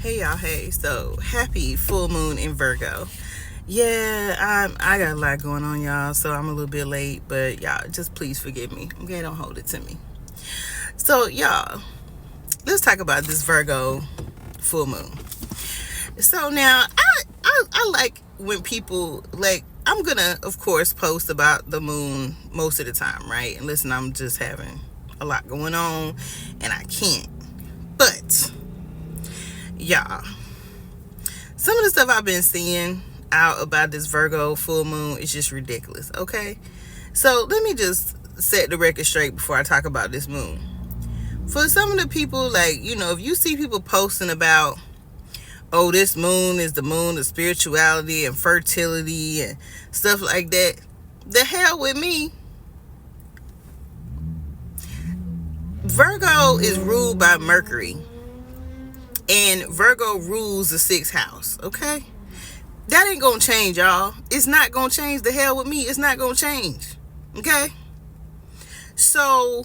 Hey y'all, hey, so happy full moon in Virgo. Yeah, I got a lot going on, y'all, so I'm a little bit late, but y'all just please forgive me. Okay, don't hold it to me. So y'all, let's talk about this Virgo full moon. So now I like when people like, I'm gonna of course post about the moon most of the time, right? And listen, I'm just having a lot going on and I can't. But y'all, some of the stuff I've been seeing out about this Virgo full moon is just ridiculous, okay? So let me just set the record straight before I talk about this moon. For some of the people, like, if you see people posting about, oh, this moon is the moon of spirituality and fertility and stuff like that, the hell with me. Virgo is ruled by Mercury, and Virgo rules the 6th house, okay? That ain't gonna change, y'all. It's not gonna change. The hell with me. It's not gonna change, okay? So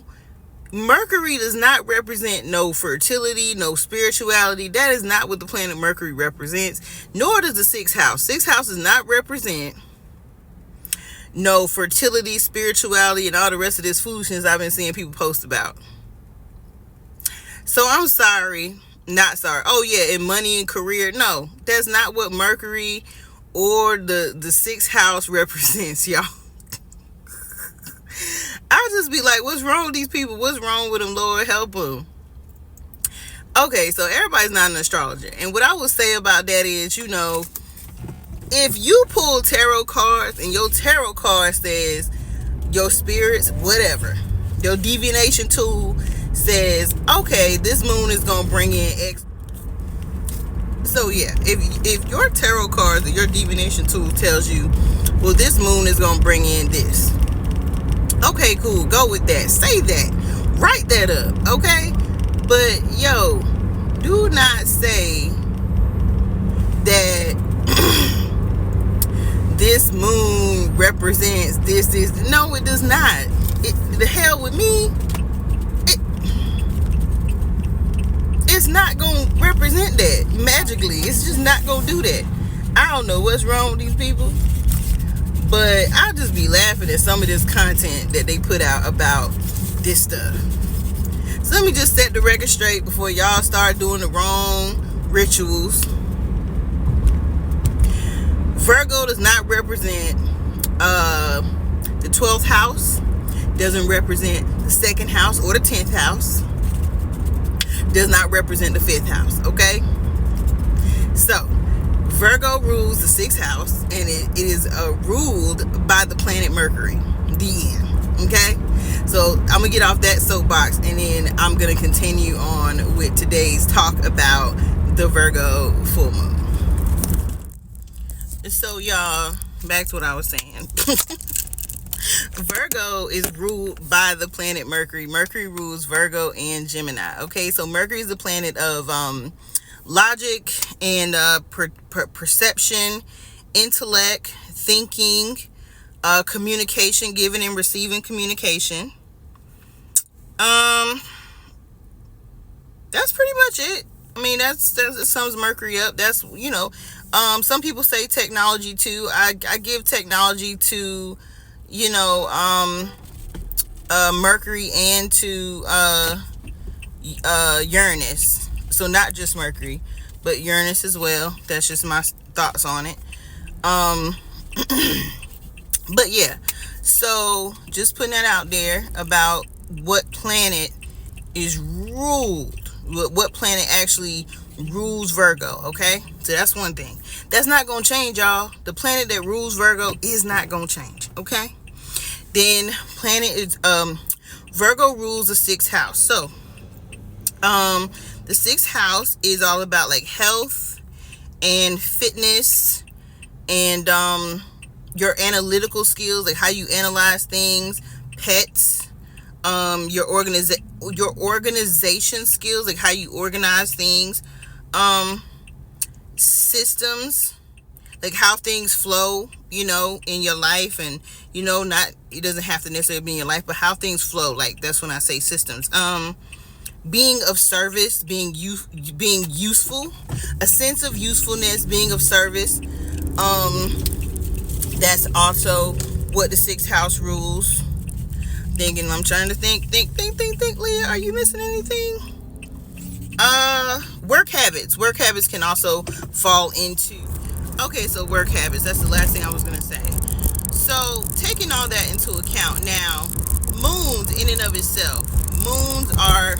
Mercury does not represent no fertility, no spirituality. That is not what the planet Mercury represents, nor does the 6th house. 6th house does not represent no fertility, spirituality, and all the rest of this foolishness I've been seeing people post about. So I'm sorry. Not sorry. Oh yeah, in money and career. No, that's not what Mercury or the 6th house represents, y'all. I just be like, what's wrong with these people? What's wrong with them? Lord help them. Okay, so everybody's not an astrologer. And what I would say about that is, if you pull tarot cards and your tarot card says your spirits, whatever, your divination tool says, okay, this moon is going to bring in X. So yeah, if your tarot cards or your divination tool tells you, well, this moon is going to bring in this. Okay, cool. Go with that. Say that. Write that up. Okay? But, yo, do not say that this moon represents this. No, it does not. The hell with me. It's not going to represent that magically. It's just not going to do that. I don't know what's wrong with these people. But I'll just be laughing at some of this content that they put out about this stuff. So let me just set the record straight before y'all start doing the wrong rituals. Virgo does not represent the 12th house. Doesn't represent the 2nd house or the 10th house. Does not represent the 5th house, okay? So Virgo rules the 6th house, and it is ruled by the planet Mercury. The end. Okay? So I'm going to get off that soapbox, and then I'm going to continue on with today's talk about the Virgo full moon. So, y'all, back to what I was saying. Virgo is ruled by the planet Mercury. Mercury rules Virgo and Gemini. Okay? So Mercury is the planet of logic and perception, intellect, thinking, communication, giving and receiving communication. That's pretty much it. I mean, that sums Mercury up. That's, some people say technology too. I give technology to, Mercury and to Uranus. So not just Mercury, but Uranus as well. That's just my thoughts on it. But yeah, so just putting that out there about what planet is ruled, what planet actually rules Virgo, okay? So that's one thing. That's not going to change, y'all. The planet that rules Virgo is not going to change, okay? Then planet is, Virgo rules the 6th house. So, the 6th house is all about like health and fitness and your analytical skills, like how you analyze things, pets, your organization skills, like how you organize things, systems, like how things flow, in your life, and it doesn't have to necessarily be in your life, but how things flow. Like, that's when I say systems. being of service, being useful, a sense of usefulness, being of service. That's also what the sixth house rules. Thinking, I'm trying to think, Leah, are you missing anything? Work habits. Work habits can also fall into. Okay, so work habits. That's the last thing I was gonna say. So taking all that into account now, moons in and of itself, moons are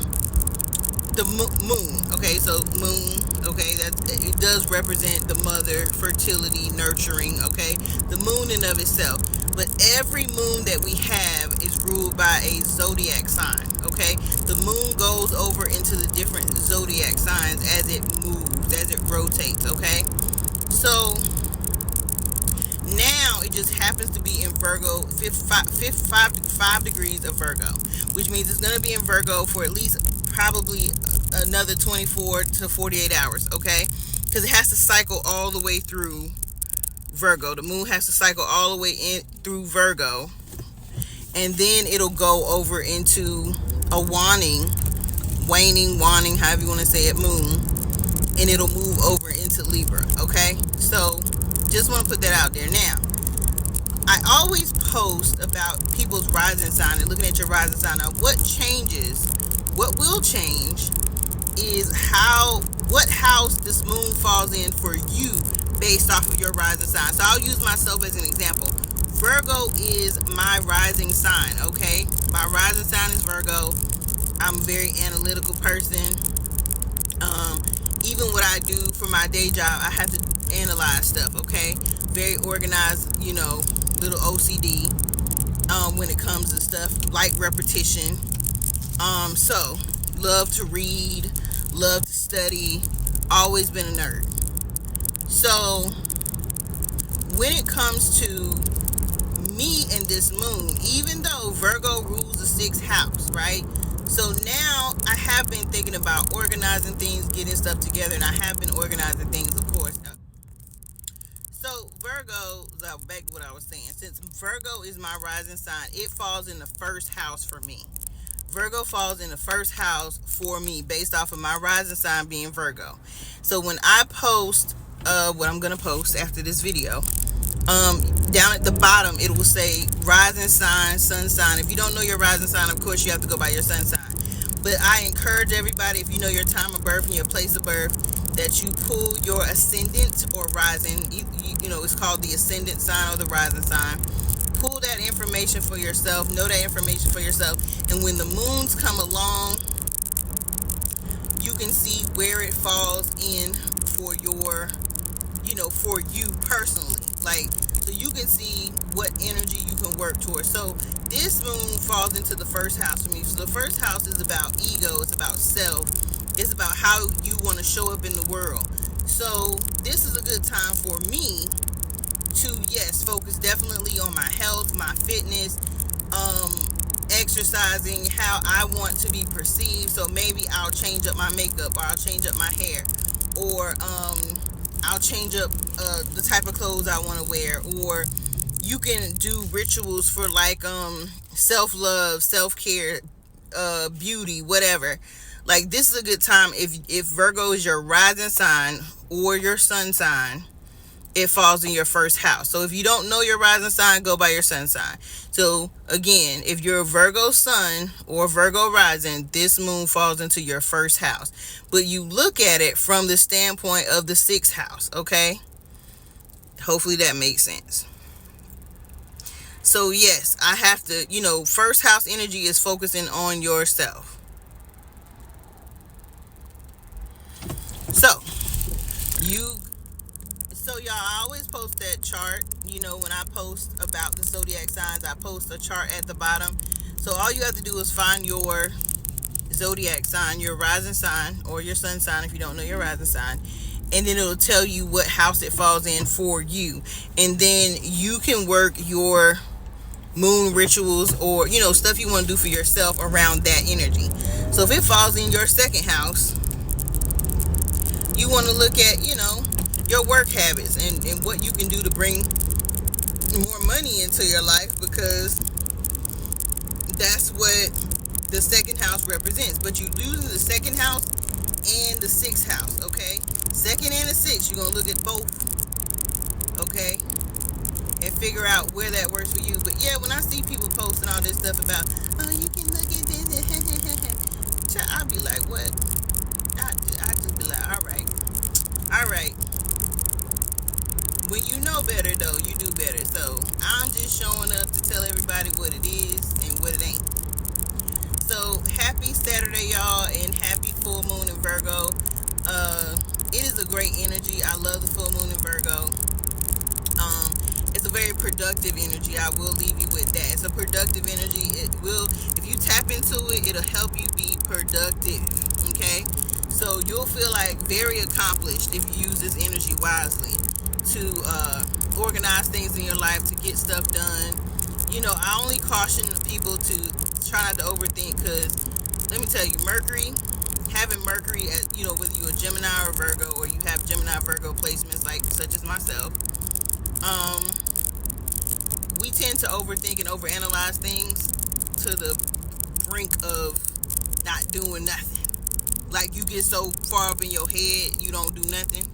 the moon. Okay, so moon. Okay, that it does represent the mother, fertility, nurturing. Okay, the moon in of itself. But every moon that we have is ruled by a zodiac sign. Okay, the moon goes over into the different zodiac signs as it moves, as it rotates. Okay, so now it just happens to be in Virgo, 5 degrees of Virgo, which means it's going to be in Virgo for at least probably another 24 to 48 hours, okay? Because it has to cycle all the way through Virgo. The moon has to cycle all the way in through Virgo, and then it'll go over into a waning, however you want to say it, moon, and it'll move over into Libra, okay? So just want to put that out there. Now, I always post about people's rising sign and looking at your rising sign. Now, what will change is what house this moon falls in for you based off of your rising sign. So I'll use myself as an example. Virgo is my rising sign, okay? My rising sign is Virgo. I'm a very analytical person. Even what I do for my day job, I have to analyze stuff, okay? Very organized, little OCD when it comes to stuff like repetition. So love to read, love to study, always been a nerd. So when it comes to me and this moon, even though Virgo rules the sixth house, right? So now I have been thinking about organizing things, getting stuff together, and I have been organizing things, of course. So Virgo, back to what I was saying, since Virgo is my rising sign, it falls in the first house for me. Virgo falls in the first house for me based off of my rising sign being Virgo. So when I post what I'm going to post after this video, down at the bottom it will say rising sign, sun sign. If you don't know your rising sign, of course you have to go by your sun sign. But I encourage everybody, if you know your time of birth and your place of birth, that you pull your ascendant or rising. It's called the ascendant sign or the rising sign. Pull that information for yourself. Know that information for yourself. And when the moons come along, you can see where it falls in for for you personally. So you can see what energy you can work towards. So this moon falls into the first house for me. So the first house is about ego. It's about self. It's about how you want to show up in the world. So this is a good time for me to, yes, focus definitely on my health, my fitness, exercising, how I want to be perceived. So maybe I'll change up my makeup, or I'll change up my hair, or I'll change up the type of clothes I want to wear. Or you can do rituals for self-love, self-care, beauty, whatever. This is a good time if Virgo is your rising sign or your sun sign, it falls in your first house. So if you don't know your rising sign, go by your sun sign. So again, if you're a Virgo sun or Virgo rising, this moon falls into your first house. But you look at it from the standpoint of the sixth house, okay? Hopefully that makes sense. So yes, I have to, first house energy is focusing on yourself. So y'all, I always post that chart. When I post about the zodiac signs, I post a chart at the bottom. So all you have to do is find your zodiac sign, your rising sign, or your sun sign if you don't know your rising sign, and then it'll tell you what house it falls in for you. And then you can work your moon rituals or stuff you want to do for yourself around that energy. So if it falls in your second house, you want to look at your work habits and what you can do to bring more money into your life, because that's what the second house represents. But you're using the second house and the sixth house, okay? Second and the sixth, you're gonna look at both, okay, and figure out where that works for you. But yeah, when I see people posting all this stuff about, oh, you can look at this, I'll be like, what? I just be like, all right. When you know better, though, you do better. So I'm just showing up to tell everybody what it is and what it ain't. So happy Saturday, y'all, and happy full moon in Virgo. It is a great energy. I love the full moon in Virgo. It's a very productive energy. I will leave you with that. It's a productive energy. It will, if you tap into it, it'll help you be productive. Okay, so you'll feel like very accomplished if you use this energy wisely to organize things in your life, to get stuff done. You know, I only caution people to try not to overthink, because let me tell you, having Mercury at, you know, whether you're a Gemini or Virgo, or you have Gemini Virgo placements like such as myself, um, we tend to overthink and overanalyze things to the brink of not doing nothing. Like, you get so far up in your head, you don't do nothing.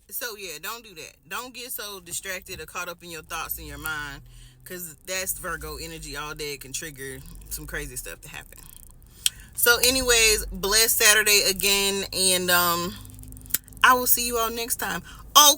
So yeah, don't do that. Don't get so distracted or caught up in your thoughts in your mind, because that's Virgo energy all day. It can trigger some crazy stuff to happen. So anyways, blessed Saturday again, and I will see you all next time. Oh,